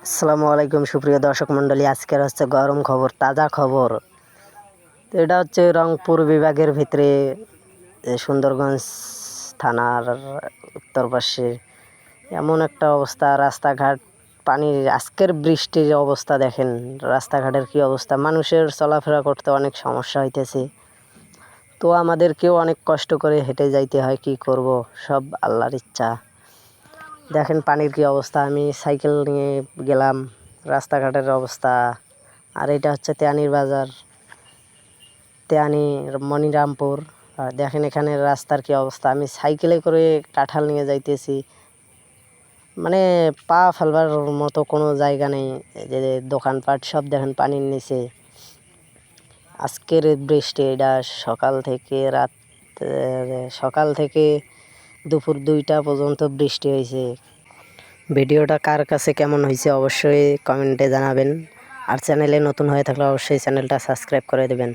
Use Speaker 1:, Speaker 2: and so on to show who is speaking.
Speaker 1: আসসালামু আলাইকুম সুপ্রিয় দর্শক মণ্ডলী। আজকের হচ্ছে গরম খবর, তাজা খবর। তো এটা হচ্ছে রংপুর বিভাগের ভিতরে সুন্দরগঞ্জ থানার উত্তর পাশে এমন একটা অবস্থা, রাস্তাঘাট পানির, আজকের বৃষ্টির অবস্থা দেখেন, রাস্তাঘাটের কি অবস্থা, মানুষের চলাফেরা করতে অনেক সমস্যা হইতেছে। তো আমাদেরকেও অনেক কষ্ট করে হেঁটে যাইতে হয়, কি করব, সব আল্লাহর ইচ্ছা। দেখেন পানির কি অবস্থা, আমি সাইকেল নিয়ে গেলাম, রাস্তাঘাটের অবস্থা। আর এটা হচ্ছে তেয়ানির বাজার, তেয়ানি মনিরামপুর। আর দেখেন এখানে রাস্তার কি অবস্থা, আমি সাইকেলে করে কাঁঠাল নিয়ে যাইতেছি, মানে পা ফেলবার মতো কোনো জায়গা নেই। যে দোকানপাট সব দেখেন পানির নিচে। আজকের বৃষ্টি এটা সকাল থেকে দুপুর 2টা পর্যন্ত বৃষ্টি হয়েছে। ভিডিওটা কার কাছে কেমন হয়েছে অবশ্যই কমেন্টে জানাবেন। আর চ্যানেলে নতুন হয়ে থাকলে অবশ্যই চ্যানেলটা সাবস্ক্রাইব করে দেবেন।